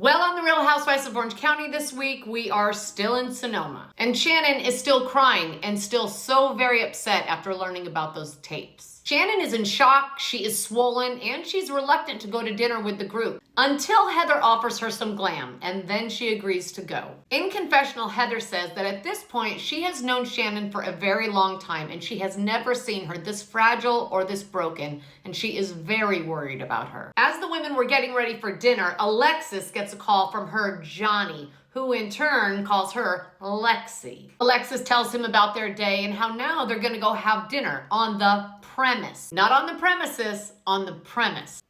Well, on the Real Housewives of Orange County this week, we are still in Sonoma. And Shannon is still crying and still so very upset after learning about those tapes. Shannon is in shock, she is swollen, and she's reluctant to go to dinner with the group until Heather offers her some glam, and then she agrees to go. In confessional, Heather says that at this point, she has known Shannon for a very long time, and she has never seen her this fragile or this broken, and she is very worried about her. As the women were getting ready for dinner, Alexis gets a call from her Johnny, who in turn calls her Lexi. Alexis tells him about their day and how now they're gonna go have dinner on the premise. Not on the premises, on the premise.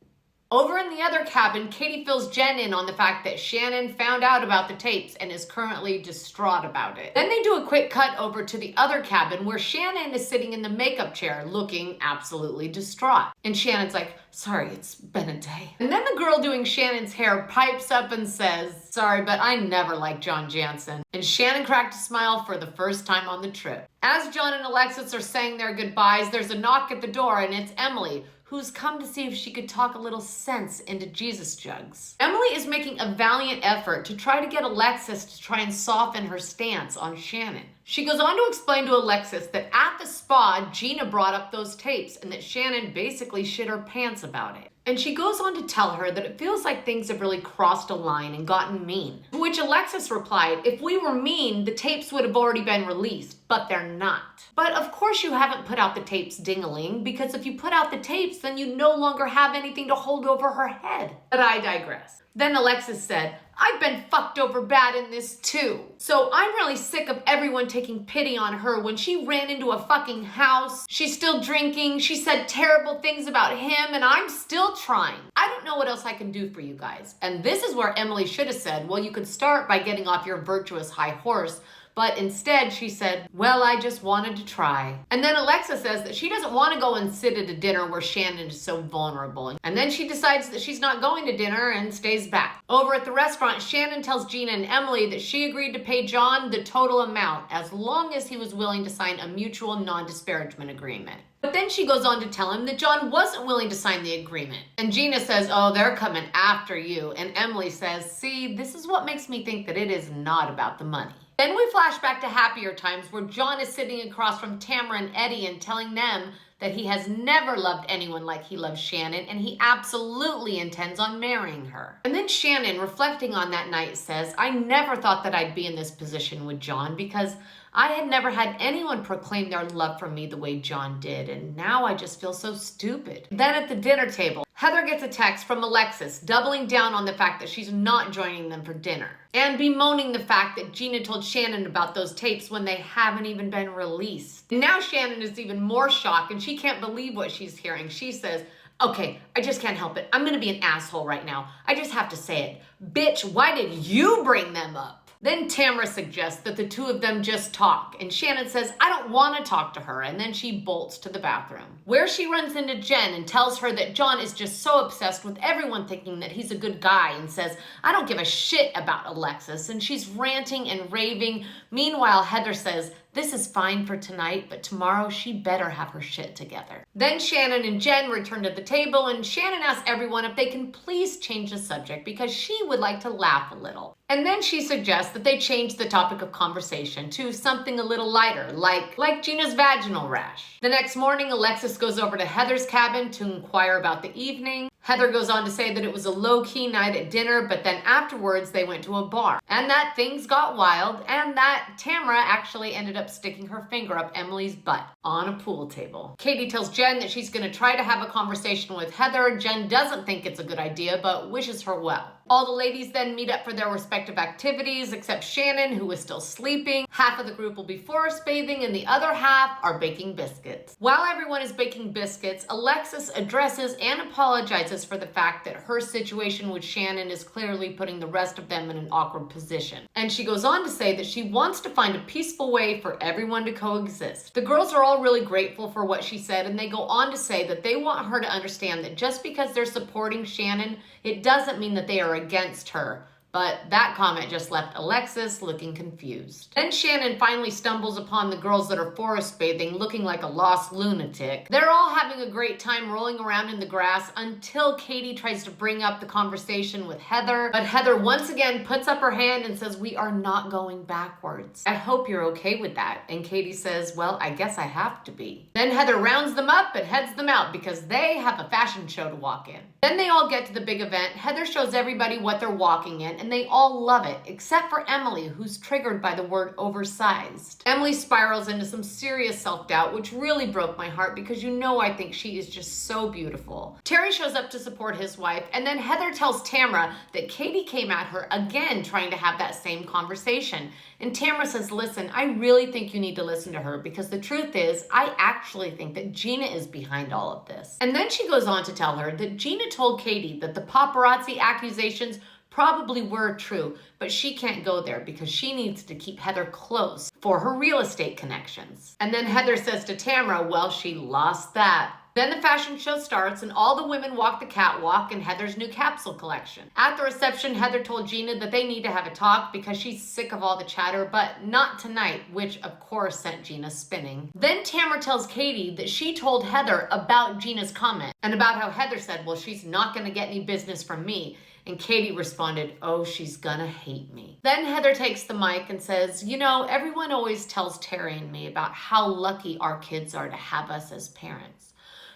Over in the other cabin, Katie fills Jen in on the fact that Shannon found out about the tapes and is currently distraught about it. Then they do a quick cut over to the other cabin where Shannon is sitting in the makeup chair looking absolutely distraught. And Shannon's like, sorry, it's been a day. And then the girl doing Shannon's hair pipes up and says, sorry, but I never liked John Jansen. And Shannon cracked a smile for the first time on the trip. As John and Alexis are saying their goodbyes, there's a knock at the door and it's Emily, who's come to see if she could talk a little sense into Jesus jugs. Emily is making a valiant effort to try to get Alexis to try and soften her stance on Shannon. She goes on to explain to Alexis that at the spa, Gina brought up those tapes and that Shannon basically shit her pants about it. And she goes on to tell her that it feels like things have really crossed a line and gotten mean. To which Alexis replied, if we were mean, the tapes would have already been released, but they're not. But of course you haven't put out the tapes, ding-a-ling, because if you put out the tapes, then you no longer have anything to hold over her head. But I digress. Then Alexis said, I've been fucked over bad in this too. So I'm really sick of everyone taking pity on her when she ran into a fucking house. She's still drinking. She said terrible things about him and I'm still trying. I don't know what else I can do for you guys. And this is where Emily should have said, well, you could start by getting off your virtuous high horse. But instead she said, well, I just wanted to try. And then Alexa says that she doesn't want to go and sit at a dinner where Shannon is so vulnerable. And then she decides that she's not going to dinner and stays back. Over at the restaurant, Shannon tells Gina and Emily that she agreed to pay John the total amount as long as he was willing to sign a mutual non-disparagement agreement. But then she goes on to tell him that John wasn't willing to sign the agreement. And Gina says, oh, they're coming after you. And Emily says, see, this is what makes me think that it is not about the money. Then we flash back to happier times where John is sitting across from Tamara and Eddie and telling them that he has never loved anyone like he loves Shannon and he absolutely intends on marrying her. And then Shannon, reflecting on that night, says, I never thought that I'd be in this position with John because I had never had anyone proclaim their love for me the way John did, and now I just feel so stupid. Then at the dinner table, Heather gets a text from Alexis doubling down on the fact that she's not joining them for dinner and bemoaning the fact that Gina told Shannon about those tapes when they haven't even been released. Now Shannon is even more shocked and she can't believe what she's hearing. She says, okay, I just can't help it. I'm gonna be an asshole right now. I just have to say it. Bitch, why did you bring them up? Then Tamara suggests that the two of them just talk, and Shannon says, I don't want to talk to her, and then she bolts to the bathroom, where she runs into Jen and tells her that John is just so obsessed with everyone thinking that he's a good guy and says, I don't give a shit about Alexis, and she's ranting and raving. Meanwhile, Heather says, this is fine for tonight, but tomorrow she better have her shit together. Then Shannon and Jen return to the table, and Shannon asks everyone if they can please change the subject because she would like to laugh a little. And then she suggests that they change the topic of conversation to something a little lighter, like Gina's vaginal rash. The next morning, Alexis goes over to Heather's cabin to inquire about the evening. Heather goes on to say that it was a low-key night at dinner, but then afterwards they went to a bar. And that things got wild, and that Tamara actually ended up sticking her finger up Emily's butt on a pool table. Katie tells Jen that she's gonna try to have a conversation with Heather. Jen doesn't think it's a good idea, but wishes her well. All the ladies then meet up for their respective activities, except Shannon, who is still sleeping. Half of the group will be forest bathing, and the other half are baking biscuits. While everyone is baking biscuits, Alexis addresses and apologizes for the fact that her situation with Shannon is clearly putting the rest of them in an awkward position. And she goes on to say that she wants to find a peaceful way for everyone to coexist. The girls are all really grateful for what she said, and they go on to say that they want her to understand that just because they're supporting Shannon, it doesn't mean that they are against her, But that comment just left Alexis looking confused. Then Shannon finally stumbles upon the girls that are forest bathing, looking like a lost lunatic. They're all having a great time rolling around in the grass until Katie tries to bring up the conversation with Heather. But Heather once again puts up her hand and says, "We are not going backwards. I hope you're okay with that." And Katie says, "Well, I guess I have to be." Then Heather rounds them up and heads them out because they have a fashion show to walk in. Then they all get to the big event. Heather shows everybody what they're walking in, and they all love it, except for Emily, who's triggered by the word oversized. Emily spirals into some serious self-doubt, which really broke my heart because I think she is just so beautiful. Terry shows up to support his wife, and then Heather tells Tamra that Katie came at her again trying to have that same conversation. And Tamra says, "Listen, I really think you need to listen to her because the truth is, I actually think that Gina is behind all of this." And then she goes on to tell her that Gina told Katie that the paparazzi accusations probably were true, but she can't go there because she needs to keep Heather close for her real estate connections. And then Heather says to Tamra, well, she lost that. Then the fashion show starts and all the women walk the catwalk in Heather's new capsule collection. At the reception, Heather told Gina that they need to have a talk because she's sick of all the chatter, but not tonight, which of course sent Gina spinning. Then Tamra tells Katie that she told Heather about Gina's comment and about how Heather said, well, she's not going to get any business from me. And Katie responded, oh, she's gonna hate me. Then Heather takes the mic and says, everyone always tells Terry and me about how lucky our kids are to have us as parents.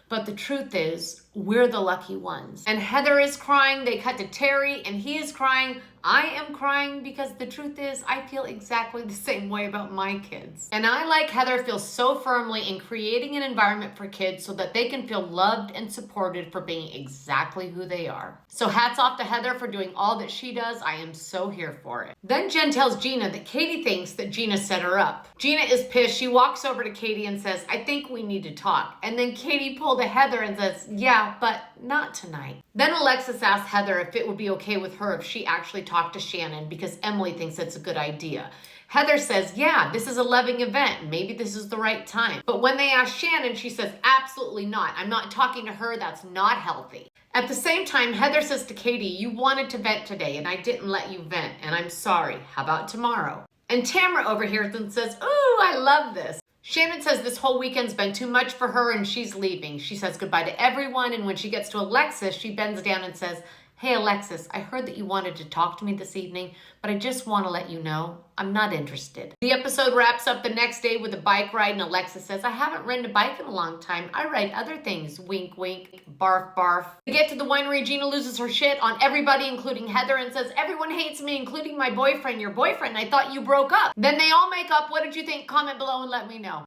But the truth is, we're the lucky ones. And Heather is crying. They cut to Terry and he is crying. I am crying because the truth is I feel exactly the same way about my kids. And I, like Heather, feel so firmly in creating an environment for kids so that they can feel loved and supported for being exactly who they are. So hats off to Heather for doing all that she does. I am so here for it. Then Jen tells Gina that Katie thinks that Gina set her up. Gina is pissed. She walks over to Katie and says, I think we need to talk. And then Katie pulled to Heather and says, yeah, but not tonight. Then Alexis asks Heather if it would be okay with her if she actually talked to Shannon because Emily thinks it's a good idea. Heather says, yeah, this is a loving event. Maybe this is the right time. But when they ask Shannon, she says, absolutely not. I'm not talking to her. That's not healthy. At the same time, Heather says to Katie, you wanted to vent today and I didn't let you vent and I'm sorry. How about tomorrow? And Tamra overhears and says, ooh, I love this. Shannon says this whole weekend's been too much for her and she's leaving. She says goodbye to everyone, and when she gets to Alexis, she bends down and says, hey Alexis, I heard that you wanted to talk to me this evening, but I just want to let you know I'm not interested. The episode wraps up the next day with a bike ride, and Alexis says, I haven't ridden a bike in a long time. I ride other things. Wink, wink, barf, barf. We get to the winery. Gina loses her shit on everybody, including Heather, and says, everyone hates me, including my boyfriend. Your boyfriend. I thought you broke up. Then they all make up. What did you think? Comment below and let me know.